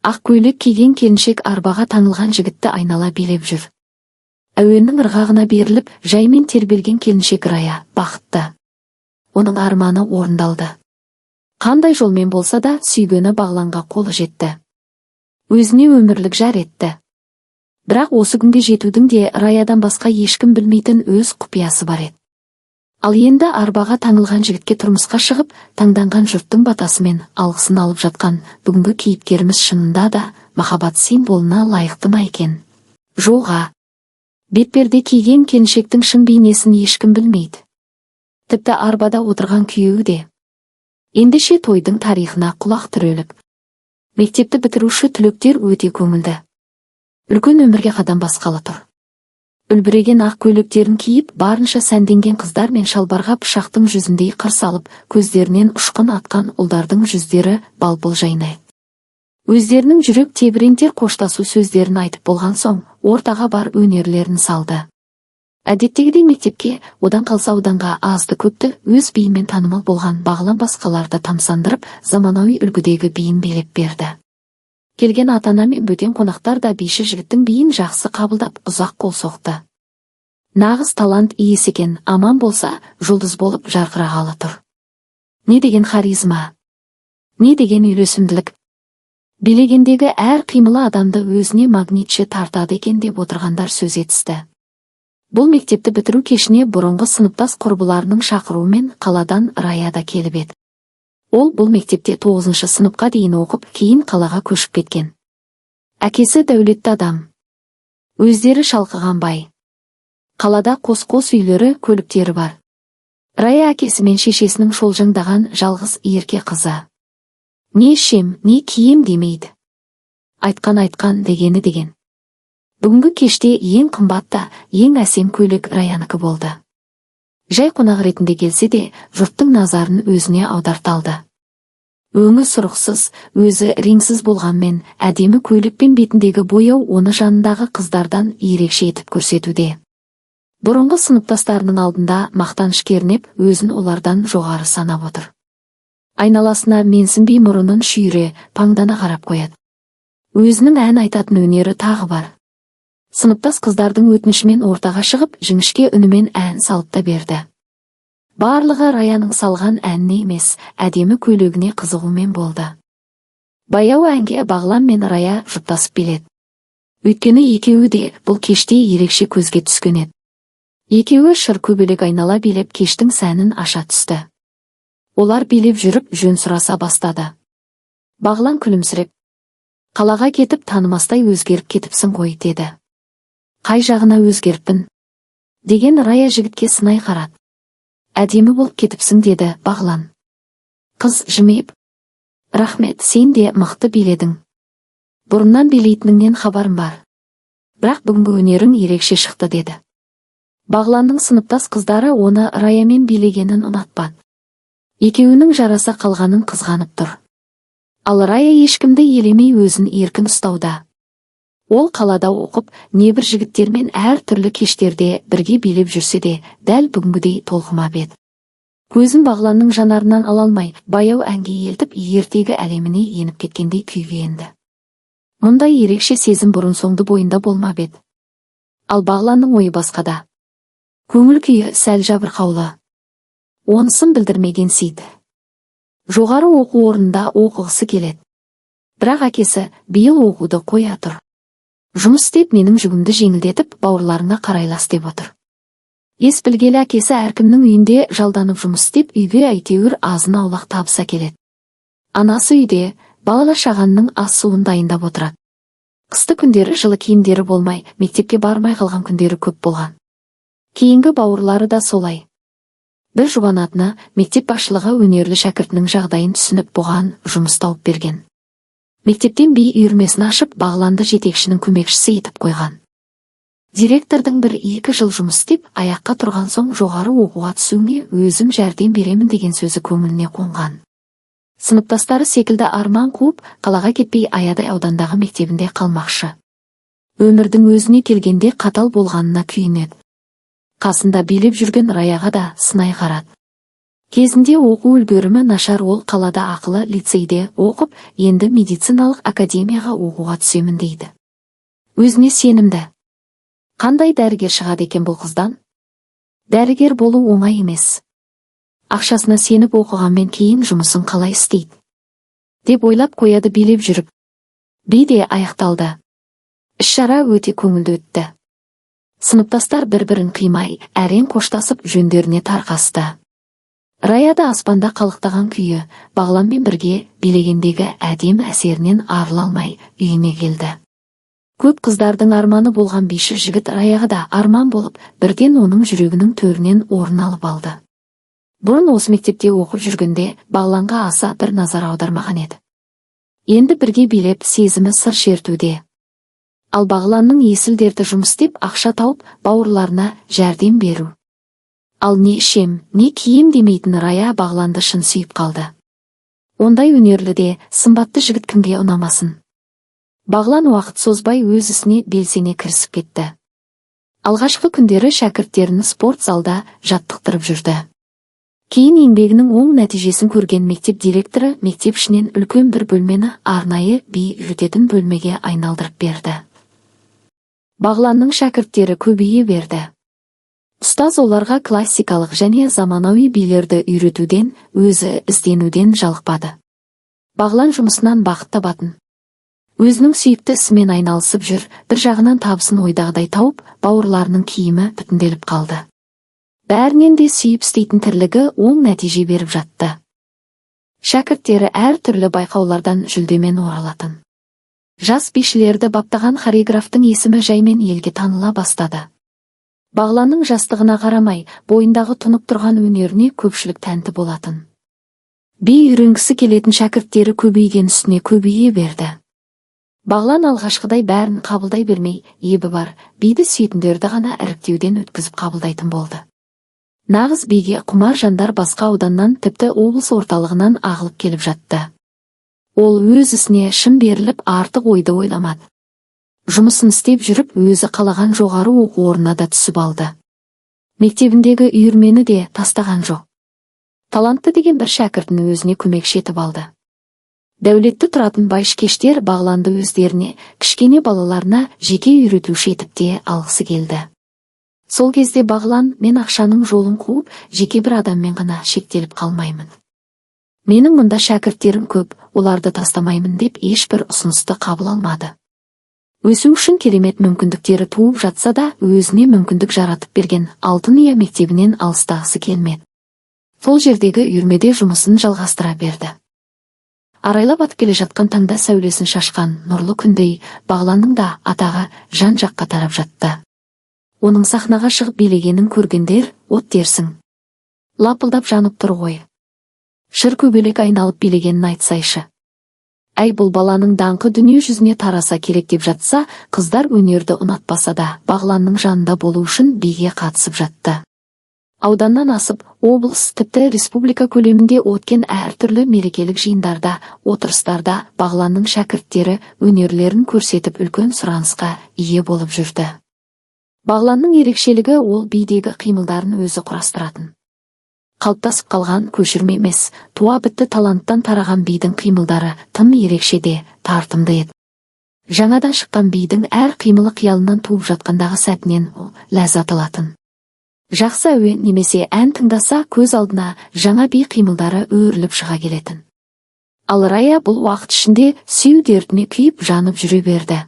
Ақ көйлек киген келіншек арбаға таңылған жігітті айнала билеп жүр. Әуеннің ырғағына беріліп, жаймен тербелген келіншек Рая бақытты. Оның арманы орындалды. Қандай жолмен болса да сүйгені Бағланға қолы жетті. Өзіне өмірлік жар етті. Бірақ осы күнге жетудің де Раядан басқа ешкім білмейтін өз құпиясы бар еді. Ал енді арбаға таңылған жігітке тұрмысқа шығып, таңданған жұрттың батасымен алғысын алып жатқан бүгінгі кейіпкеріміз шынында да махаббат символына лайықты ма екен? Жоға. Бетперде киген келіншектің шын бейнесін ешкім білмейді. Тіпті арбада отырған күйеуі де. Ендеше тойдың тарихына құлақ түрелік. Мектепті бітіруші түлектер өте көңілді. Үлкен өмірге қадам басқалы тұр. Үлбіреген ақ көйлектерін киіп, барынша сәнденген қыздар мен шалбарға пышақтың жүзіндей қыр салып, көздерінен ұшқын атқан ұлдардың жүздері балбыл жайнайды. Өздерінің жүрек тебірентер қоштасу сөздерін айтып болған соң, ортаға бар өнерлерін салды. Әдеттегідей мектепке, одан қалса ауданға азды көпті өз биімен танымал болған Бағлан басқаларды тамсандырып, заманауи үлгідегі биін билеп берді. Келген ата-ана мен бөтен қонақтар да биші жігіттің биін жақсы қабылдап ұзақ қол соқты. Нағыз талант иесі екен, аман болса, жұлдыз болып жарқырағалы тұр. Не деген харизма, не деген үйлесімділік. Билегендегі әр қимылы адамды өзіне магнитше тартады екен деп отырғандар сөз етісті. Бұл мектепті бітіру кешіне бұрынғы сыныптас құрбыларының шақыруымен қаладан Рая да келіп еді. Ол бұл мектепте 9-шы сыныпқа дейін оқып, кейін қалаға көшіп кеткен. Әкесі дәулетті адам. Өздері шалқыған бай. Қалада қос-қос үйлері, көліктері бар. Рая әкесі мен шешесінің шолжаңдаған жалғыз ерке қызы. Не ішем, не кием демейді. Айтқан дегені деген. Бүгінгі кеште ең қымбатта, ең әсем көйлек Раяныкі болды. Жай қонақ ретінде келсе де, жұрттың назарын өзіне аударталды. Өңі сұрықсыз, өзі реңсіз болғанмен, әдемі көйлекпен бетіндегі бояу оны жанындағы қыздардан ерекше етіп көрсетуде. Бұрынғы сыныптастарының алдында мақтаныш кернеп, өзін олардан жоғары санап отыр. Айналасына менсінбей мұрынын шүйіре, паңдана қарап қояды. Өзінің ән айтатын өнері тағы бар. Сыныптас қыздардың өтінішімен ортаға шығып, жіңішке үнімен ән салып та берді. Барлығы Раяның салған әніне емес, әдемі көйлегіне қызығумен болды. Баяу әнге Бағлан мен Рая жұптасып биледі. Өйткені екеуі де бұл кеште ерекше көзге түскен еді. Екеуі шыр көбелек айнала билеп кештің сәнін аша түсті. Олар билеп жүріп жөн сұраса бастады. Бағлан күлімсіреп, қалаға кетіп танымастай өзгеріп кетіпсің ғой деді. Қай жағына өзгеріппін? Деген Рая жігітке сынай қарады. Әдемі болып кетіпсің деді Бағлан. Қыз жымиып, рахмет, сен де мықты биледің. Бұрыннан билейтініңнен хабарым бар. Бірақ бүгінгі өнерің ерекше шықты деді. Бағланның сыныптас қыздары оны Раямен билегенін ұнатпады. Екеуінің жараса қалғанын қызғанып тұр. Ал Рая ешкімді елемей өзін еркін ұстауда. Ол қалада оқып, небір жігіттермен әр түрлі кештерде бірге билеп жүрсе де, дәл бүгінгідей толқымап еді. Көзін Бағланның жанарынан ала алмай, баяу әнге елтіп, ертегі әлеміне еніп кеткендей күйге енді. Мұндай ерекше сезім бұрын-соңды бойында болмап еді. Ал Бағланның ойы басқада. Көңіл күйі сәл жабырқаулы. Онысын білдірмеген сиді. Жоғары оқу орнында оқығысы келеді. Бірақ әкесі биыл оқуды қоя тұр. Жұмыс істеп менің жүгімді жеңілдетіп, бауырларына қарайлас деп отыр. Ес білгелі әкесі әркімнің үйінде жалданып жұмыс істеп, үйге әйтеуір азын аулақ табыс әкеледі. Анасы үйде балалы шағанның ас суын дайындап отырады. Қысты күндері жылы киімдері болмай, мектепке бармай қалған күндері көп болған. Кейінгі бауырлары да солай. Бір жұбанатына мектеп басшылығы өнерлі шәкіртінің жағдайын түсініп бұған жұмыс тауып берген. Мектептен би үйірмесін ашып, Бағланды жетекшінің көмекшісі етіп қойған. Директордың 1-2 жыл жұмыс істеп, аяққа тұрған соң жоғары оқуға түсуіне өзім жәрдем беремін деген сөзі көңіліне қонған. Сыныптастары секілді арман қуып, қалаға кетпей Аядай аудандағы мектебінде қалмақшы. Өмірдің өзіне келгенде қатал болғанына күйінеді. Қасында билеп жүрген Раяға да сынай қарады. Кезінде оқу үлгерімі нашар, ол қалада ақылы лицейде оқып, енді медициналық академияға оқуға түсемін дейді. Өзіне сенімді. Қандай дәрігер шығады екен бұл қыздан? Дәрігер болу оңай емес. Ақшасына сеніп оқығанмен кейін жұмысын қалай істейді? Деп ойлап қояды билеп жүріп. Би де аяқталды. Іс-шара өте көңілді өтті. Сыныптастар бір-бірін қимай, әрең қоштасып жөндеріне тарқасты. Рая да аспанда қалықтаған күйі, Бағланмен бірге билегендегі әдемі әсерінен арыла алмай үйіне келді. Көп қыздардың арманы болған биші жігіт Раяға да арман болып, бірден оның жүрегінің төрінен орын алып алды. Бұрын осы мектепте оқып жүргенде Бағланға аса бір назар аудармаған еді. Енді бірге билеп сезімі сыр шертуде. Ал Бағланның есіл дерті жұмыс істеп ақша тауып бауырларына жәрдем беру. Ал не ішем, не кием демейтін Рая Бағланды шын сүйіп қалды. Ондай өнерлі де, сымбатты жігіт кімге ұнамасын. Бағлан уақыт созбай өз ісіне белсене кірісіп кетті. Алғашқы күндері шәкірттерін спорт залда жаттықтырып жүрді. Кейін еңбегінің оң нәтижесін көрген мектеп директоры мектеп ішінен үлкен бір бөлмені арнайы би үйрететін бөлмеге айналдырып берді. Бағланның шәкірттері көбейе берді. Ұстаз оларға классикалық және заманауи билерді үйретуден, өзі ізденуден жалықпады. Бағлан жұмысынан бақыт табатын. Өзінің сүйікті ісімен айналысып жүр, бір жағынан табысын ойдағыдай тауып, бауырларының киімі бүтінделіп қалды. Бәрінен де сүйіп істейтін тірлігі оң нәтиже беріп жатты. Шәкірттері әр түрлі байқаулардан жүлдемен оралатын. Жас бишілерді баптаған хореографтың есімі жаймен елге таныла бастады. Бағланның жастығына қарамай, бойындағы тұнып тұрған өнеріне көпшілік тәнті болатын. Би үйренгісі келетін шәкірттері көбейген үстіне көбейе берді. Бағлан алғашқыдай бәрін қабылдай бермей, ебі бар, биді сүйетіндерді ғана іріктеуден өткізіп қабылдайтын болды. Нағыз биге құмар жандар басқа ауданнан, тіпті облыс орталығынан ағылып келіп жатты. Ол өз ісіне шын беріліп, артық ойды ойламады. Жұмысын істеп жүріп, өзі қалаған жоғары оқу орнына да түсіп алды. Мектебіндегі үйірмені де тастаған жоқ. Талантты деген бір шәкіртін өзіне көмекші етіп алды. Дәулетті тұратын байшыкештер Бағланды өздеріне, кішкене балаларына жеке үйретуші етіп те алғысы келді. Сол кезде Бағлан, мен ақшаның жолын қуып, жеке бір адаммен ғана шектеліп қалмаймын. Менің мұнда шәкірттерім көп, оларды тастамаймын деп ешбір ұсынысты қабыл алмады. Өсу үшін керемет мүмкіндіктері туып жатса да, өзіне мүмкіндік жаратып берген Алтын Ұя мектебінен алыстағысы келмеді. Сол жердегі үйірмеде жұмысын жалғастыра берді. Арайлап атып келе жатқан таңда сәулесін шашқан нұрлы күндей, Бағланның да атағы жан-жаққа тарап жатты. Оның сахнаға шығып билегенін көргендер, от дерсің. Лапылдап жанып тұр ғой. Шыр көбелек айналып билегенін айтсайшы. Әй, бұл баланың даңқы дүние жүзіне тараса керек деп жатса, қыздар өнерді ұнатпаса да, Бағланның жанында болу үшін биге қатысып жатты. Ауданнан асып, облыс, тіпті республика көлемінде өткен әртүрлі мерекелік жиындарда, отырыстарда Бағланның шәкірттері өнерлерін көрсетіп үлкен сұранысқа ие болып жүрді. Бағланның ерекшелігі ол бидегі қимылдарын өзі құрастыратын. Қалыптасып қалған көшірме емес, туа бітті таланттан тараған бидің қимылдары тым ерекше де, тартымды еді. Жаңадан шыққан бидің әр қимылы қиялынан туып жатқандағы сәтінен ләззат алатын. Жақсы әуен немесе ән тыңдаса, көз алдына жаңа би қимылдары өріліп шыға келетін. Ал Рая бұл уақыт ішінде сүйу дертіне күйіп жанып жүре берді.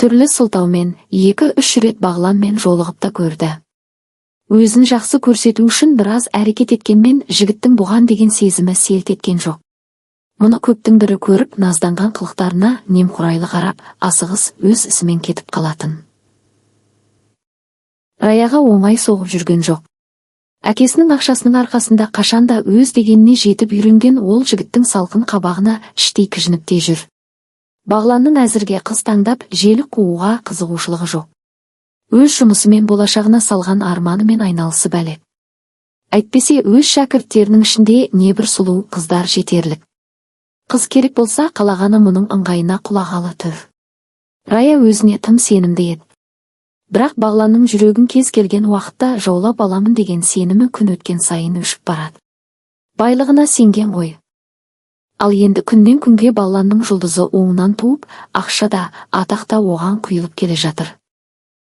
Түрлі сылтаумен 2-3 рет Бағланмен жолығып та көрді. Өзін жақсы көрсету үшін біраз әрекет еткенмен, жігіттің бұған деген сезімі селт еткен жоқ. Мұны көптің бірі көріп, назданған қылықтарына немқұрайлы қарап, асығыс өз ісімен кетіп қалатын. Раяға оңай соғып жүрген жоқ. Әкесінің ақшасының арқасында қашанда өз дегеніне жетіп үйренген ол жігіттің салқын қабағына іштей кіжініп те жүр. Бағланның әзірге қыз таңдап желік қууға қызығушылығы жоқ. Өз жұмысымен болашағына салған арманымен айналысып әлек. Әйтпесе өз шәкірттерінің ішінде небір сұлу қыздар жетерлік. Қыз керек болса, қалағаны мұның ыңғайына құлағалы тұр. Рая өзіне тым сенімді еді. Бірақ Бағланның жүрегін кез келген уақытта жаулап аламын деген сенімі күн өткен сайын өшіп барады. Байлығына сенген ғой. Ал енді күннен күнге Бағланның жұлдызы оңынан туып, ақша да, атақ та оған құйылып келе жатыр.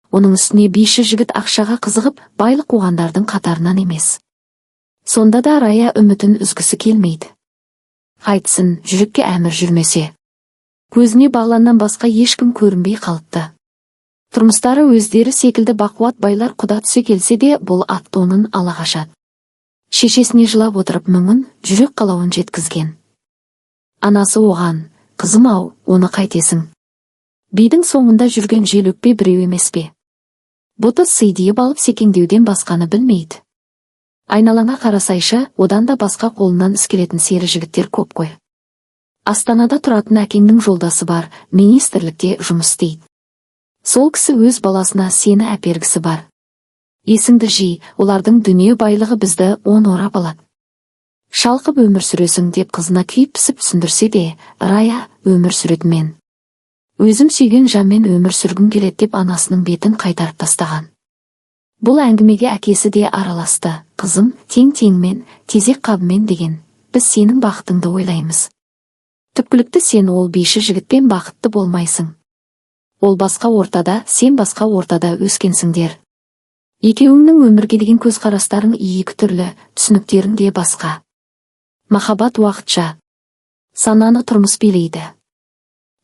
Оның үстіне биші жігіт ақшаға қызығып, байлық қуғандардың қатарынан емес. Сонда да Рая үмітін үзгісі келмейді. Қайтсын, жүрекке әмір жүрмесе. Көзіне Бағланнан басқа ешкім көрінбей қалыпты. Тұрмыстары өздері секілді бақуат байлар құда түсе келсе де, бұл атты оның ала қашады. Шешесіне жылап отырып мұңын, жүрек қалауын жеткізген. Анасы оған, қызым-ау, оны қайтесің? Бидің соңында жүрген желөкпе біреу емес пе? Бұты сыйдиып алып секеңдеуден басқаны білмейді. Айналаңа қарасайшы, одан да басқа қолынан іс келетін сері жігіттер көп қой. Астанада тұратын әкеңнің жолдасы бар, министрлікте жұмыс істейді. Сол кісі өз баласына сені әпергісі бар. Есіңді жи, олардың дүние байлығы бізді 10 орап алады. Шалқып өмір сүресің деп қызына күйіп-пісіп түсіндірсе де, Рая өмір сүретімен. Өзім сүйген жанмен өмір сүргім келеді деп анасының бетін қайтарып тастаған. Бұл әңгімеге әкесі де араласты. Қызым, тең-теңмен, тезек қабымен деген, біз сенің бақытыңды ойлаймыз. Түпкілікті сен ол биші жігітпен бақытты болмайсың. Ол басқа ортада, сен басқа ортада өскенсіңдер. Екеуіңнің өмірге деген көзқарастарың екі түрлі, түсініктерің де басқа. Махаббат уақытша. Сананы тұрмыс билейді.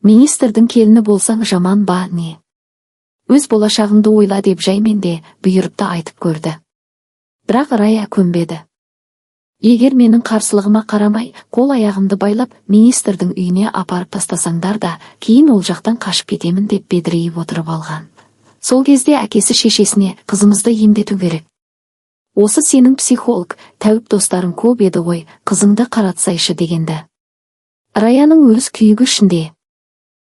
Министрдің келіні болсаң жаман ба не? Өз болашағыңды ойла деп жаймен де бұйырыпты айтып көрді. Бірақ Рая көнбеді. Егер менің қарсылығыма қарамай, қол аяғымды байлап, министрдің үйіне апарып тастасаңдар да, кейін ол жақтан қашып кетемін деп бедірейіп отырып алған. Сол кезде әкесі шешесіне, қызымызды емдету керек. Осы сенің психолог, тәуіп достарың көп еді ғой, қызыңды қаратсайшы дегенді. Раяның өз күйігі ішінде.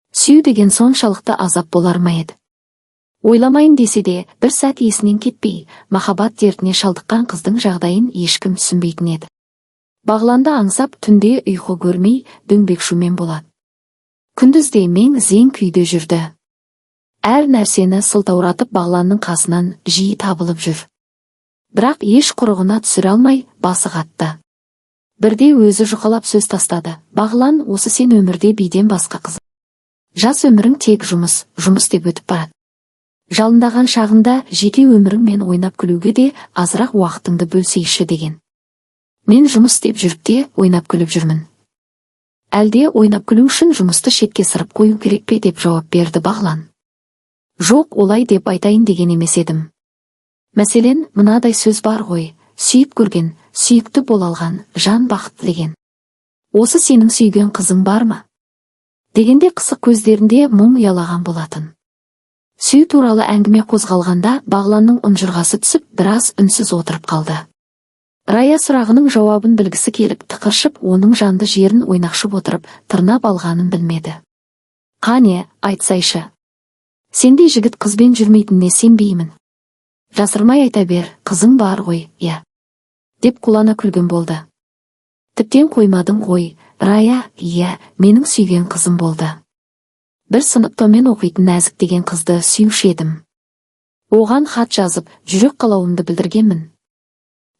Сүйу деген соншалықты азап болар ма еді? Ойламайын десе де, бір сәт есінен кетпей, махаббат дертіне шалдыққан қыздың жағдайын ешкім түсінбейтін еді. Бағланды аңсап түнде ұйқы көрмей, дөңбекшумен болады. Күндізде мең-зең күйде жүрді. Әр нәрсені сылтауратып Бағланның қасынан жиі табылып жүр. Бірақ еш құрығына түсіре алмай, басы қатты. Бірде өзі жұқалап сөз тастады. Бағлан, осы сен өмірде биден басқа қыз. Жас өмірің тек жұмыс деп өтіп барады. Жалындаған шағында жеке өміріңмен ойнап күлуге де азырақ уақытыңды бөлсейші деген. Мен жұмыс деп жүріп те ойнап күліп жүрмін. Әлде ойнап күлу үшін жұмысты шетке сырып қою керек пе деп жауап берді Бағлан. Жоқ, олай деп айтайын деген емес едім. Мәселен, мынадай сөз бар ғой, сүйіп көрген, сүйікті бола алған, жан бақытты деген. Осы сенің сүйген қызың бар ма? Дегенде қысық көздерінде мұң ұялаған болатын. Сүй туралы әңгіме қозғалғанда Бағланның ұнжырғасы түсіп, біраз үнсіз отырып қалды. Рая сұрағының жауабын білгісі келіп, тықыршып, оның жанды жерін ойнақшып отырып, тырнап алғанын білмеді. Қане, айтсайшы. Сендей жігіт қызбен жүрмейтініне сенбеймін. Жасырмай айта бер, қызың бар ғой, иә. Деп қулана күлген болды. Тіптен қоймадың ғой, Рая, иә, менің сүйген қызым болды. Бір сыныптамен оқитын Нәзік деген қызды сүйуші едім. Оған хат жазып, жүрек қалауымды білдіргенмін.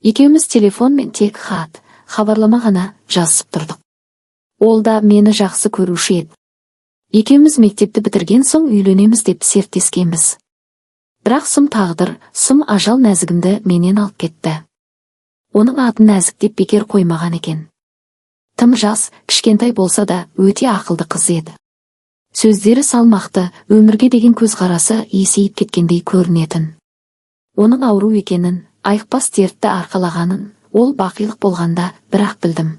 Екеуміз телефонмен тек хат, хабарлама ғана жазысып тұрдық. Ол да мені жақсы көруші еді. Екеуміз мектепті бітірген соң үйленеміз деп серттескенбіз. Бірақ сұм тағдыр, сұм ажал Нәзігімді менен алып кетті. Оның атын Нәзік деп бекер қоймаған екен. Тым жас, кішкентай болса да өте ақылды қыз еді. Сөздері салмақты, өмірге деген көзқарасы есейіп кеткендей көрінетін. Оның ауру екенін, айықпас дертті арқалағанын, ол бақилық болғанда бірақ білдім.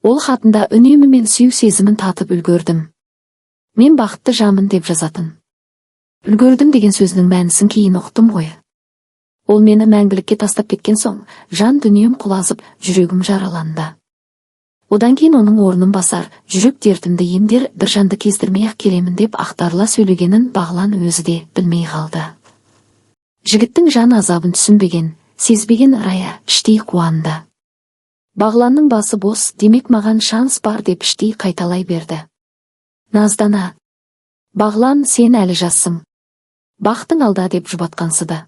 Ол хатында үнемі мен сүю сезімін татып үлгердім. Мен бақытты жамын деп жазатын. Үлгердім деген сөзінің мәнісін кейін ұқтым ғой. Ол мені мәңгілікке тастап кеткен соң, жан дүнием құлазып, жүрегім жараланды. Одан кейін оның орнын басар, жүрек дертімді емдер, бір жанды кездірмей-ақ келемін деп ақтарыла сөйлегенін Бағлан өзі де білмей қалды. Жігіттің жан азабын түсінбеген, сезбеген Рая іштей қуанды. Бағланның басы бос, демек маған шанс бар деп іштей қайталай берді. Наздана. Бағлан, сен әлі жассың. Бақтың алда деп жұбатқансыды.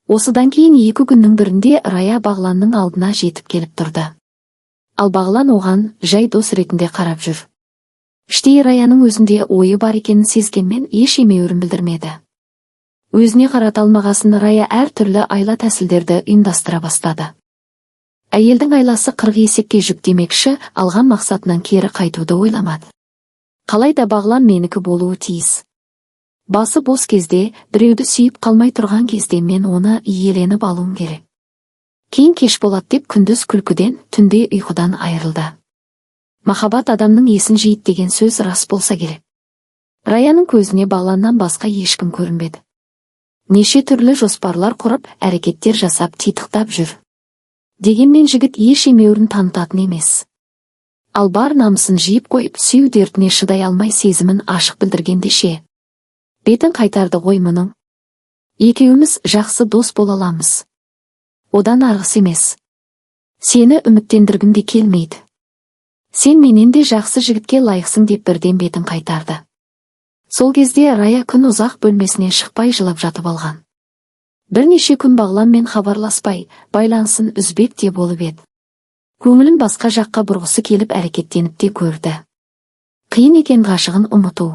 Осыдан кейін 2 күннің бірінде Рая Бағланның алдына жетіп келіп тұрды. Ал Бағлан оған жай дос ретінде қарап жүр. Іштей Раяның өзінде ойы бар екенін сезгенмен еш емеурін білдірмеді. Өзіне қарата алмағасын Рая әр түрлі айла тәсілдерді ұйымдастыра бастады. Әйелдің айласы 40 есекке жүк демекші, алған мақсатынан кері қайтуды ойламады. Қалайда Бағлан менікі болуы тиіс. Басы бос кезде, біреуді сүйіп қалмай тұрған кезде мен оны иеленіп алуым керек. Кейін кеш болады деп күндіз күлкіден, түнде ұйқыдан айырылды. Махаббат адамның есін жиып деген сөз рас болса керек. Раяның көзіне Бағланнан басқа ешкім көрінбеді. Неше түрлі жоспарлар құрып, әрекеттер жасап титықтап жүр. Дегенмен жігіт еш емеурін танытатын емес. Ал бар намысын жиып қойып, сүю дертіне шыдай алмай сезімін ашық білдіргенде ше. Бетін қайтарды ғой мұның. Екеуміз жақсы дос бола аламыз. Одан арғысы емес. Сені үміттендіргім де келмейді. Сен менен де жақсы жігітке лайықсың деп бірден бетін қайтарды. Сол кезде Рая күн ұзақ бөлмесінен шықпай жылап жатып алған. Бірнеше күн Бағланмен хабарласпай, байланысын үзбек те болып еді. Көңілін басқа жаққа бұрғысы келіп әрекеттеніп те көрді. Қиын екен ғашығын ұмыту.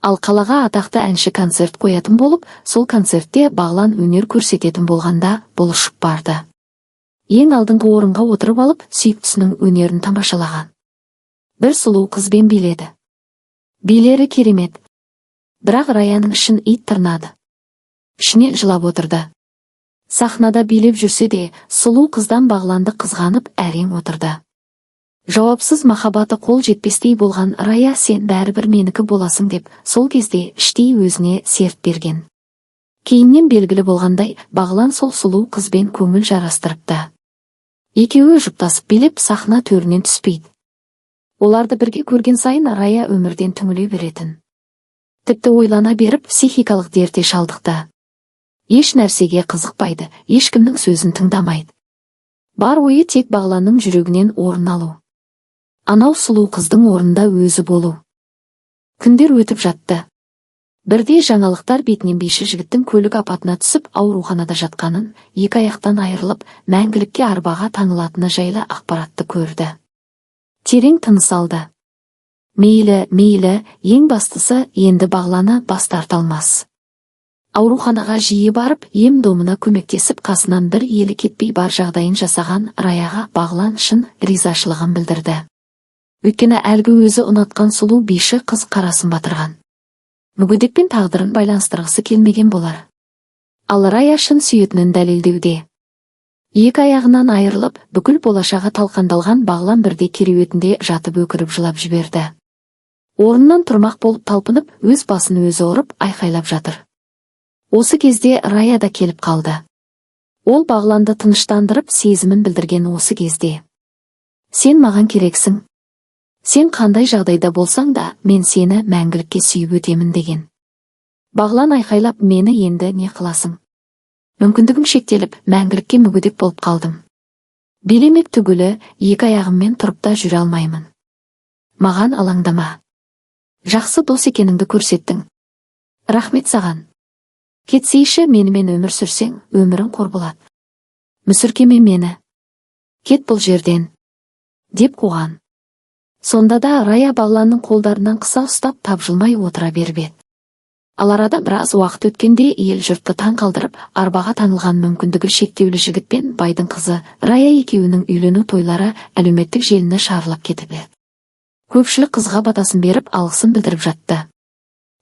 Ал қалаға атақты әнші концерт қоятын болып, сол концертте Бағлан өнер көрсететін болғанда бұл ұшып барды. Ең алдыңғы орынға отырып алып, сүйіктісінің өнерін тамашалаған. Бір сұлу қызбен биледі. Билері керемет. Бірақ Раяның ішін ит тырнады. Ішінен жылап отырды. Сахнада билеп жүрсе де, сұлу қыздан Бағланды қызғанып әрең отырды. Жауапсыз махаббаты қол жетпестей болған Рая сен бәрібір менікі боласың деп, сол кезде іштей өзіне серт берген. Кейіннен белгілі болғандай, Бағлан сол сұлу қызбен көңіл жарастырыпты. Екеуі жұптасып билеп сахна төрінен түспейді. Оларды бірге көрген сайын Рая өмірден түңіле беретін. Тіпті ойлана беріп психикалық дертке шалдықты. Еш нәрсеге қызықпайды, ешкімнің сөзін тыңдамайды. Бар ойы тек Бағланның жүрегінен орын алу. Анау сұлу қыздың орнында өзі болу. Күндер өтіп жатты. Бірде жаңалықтар бетінен биші жігіттің көлік апатына түсіп ауруханада жатқанын, 2 аяқтан айырылып, мәңгілікке арбаға таңылатыны жайлы ақпаратты көрді. Терең тыныс алды. Мейлі, ең бастысы енді Бағланы бас тарта алмас. Ауруханаға жиі барып, ем-домына көмектесіп, қасынан бір елі кетпей бар жағдайын жасаған Раяға Бағлан шын ризашылығын білдірді. Өйткені әлгі өзі ұнатқан сұлу биші қыз қарасын батырған. Мүгедекпен тағдырын байланыстырғысы келмеген болар. Ал Рая шын сүйетінін дәлелдеуде. 2 аяғынан айырылып, бүкіл болашағы талқандалған Бағлан бірде кереуетінде жатып өкіріп жылап жіберді. Орнынан тұрмақ болып талпынып, өз басын өзі ұрып, айқайлап жатыр. Осы кезде Рая да келіп қалды. Ол Бағланды тыныштандырып сезімін білдірген осы кезде. Сен маған керексің. Сен қандай жағдайда болсаң да, мен сені мәңгілікке сүйіп өтемін деген. Бағлан айқайлап, мені енді не қыласың? Мүмкіндігім шектеліп, мәңгілікке мүгедек болып қалдым. Билемек түгілі, 2 аяғыммен тұрып та жүре алмаймын. Маған алаңдама. Жақсы дос екеніңді көрсеттің. Рахмет саған. Кетсейші, менімен өмір сүрсең, өмірің қор болады. Мүсіркеме мені. Кет бұл жерден. Деп қуған. Сонда да Рая Бағланның қолдарынан қыса ұстап тапжылмай отыра беріп еді. Ал арада біраз уақыт өткенде ел жұртты таң қалдырып, арбаға таңылған мүмкіндігі шектеулі жігіт пен байдың қызы Рая екеуінің үйлену тойлары әлеуметтік желіні шарлап кетіп еді. Көпшілік қызға батасын беріп, алғысын білдіріп жатты.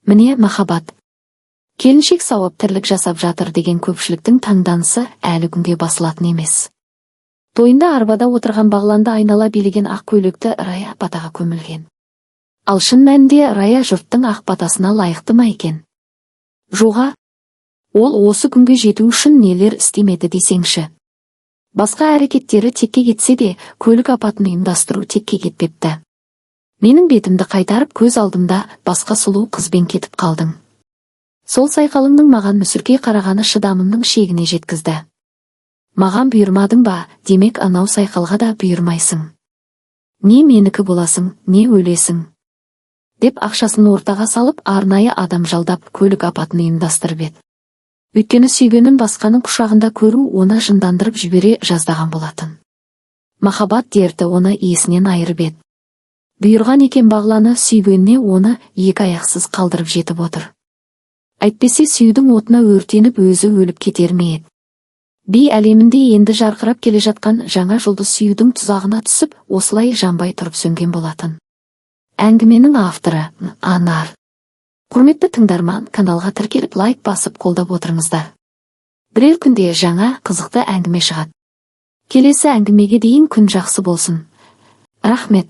Міне махаббат. Келіншек сауап тірлік жасап жатыр деген көпшіліктің таңданысы әлі күнге басылатын емес. Тойында арбада отырған Бағланды айнала билеген ақ көйлекті Рая батаға көмілген. Ал шын мәнінде Рая жұрттың ақ батасына лайықты ма екен? Жоға. Ол осы күнге жету үшін нелер істемеді десеңші. Басқа әрекеттері текке кетсе де, көлік апатын ұйымдастыру текке кетпепті. Менің бетімді қайтарып көз алдымда басқа сұлу қызбен кетіп қалдың. Сол сайқалыңның маған мүсіркей қарағаны шыдамымның шегіне жеткізді. Маған бұйырмадың ба, демек анау сайқалға да бұйырмайсың. Не менікі боласың, не өлесің. Деп ақшасын ортаға салып, арнайы адам жалдап көлік апатын ұйымдастырып еді. Өйткені сүйгенін басқаның құшағында көру оны жындандырып жібере жаздаған болатын. Махаббат дерті оны иесінен айырып еді. Бұйырған екен бағланы сүйгеніне оны екі аяқсыз қалдырып жетіп отыр. Әйтпесе сүюдің отына өртеніп өзі өліп кетер ме еді. Би әлемінде енді жарқырап келе жатқан жаңа жұлдыз сүюдің тұзағына түсіп, осылай жанбай тұрып сөнген болатын. Әңгіменің авторы Анар. Құрметті тыңдарман, каналға тіркеліп лайк басып қолдап отырыңыздар. Бірер күнде жаңа қызықты әңгіме шығады. Келесі әңгімеге дейін күн жақсы болсын. Рахмет.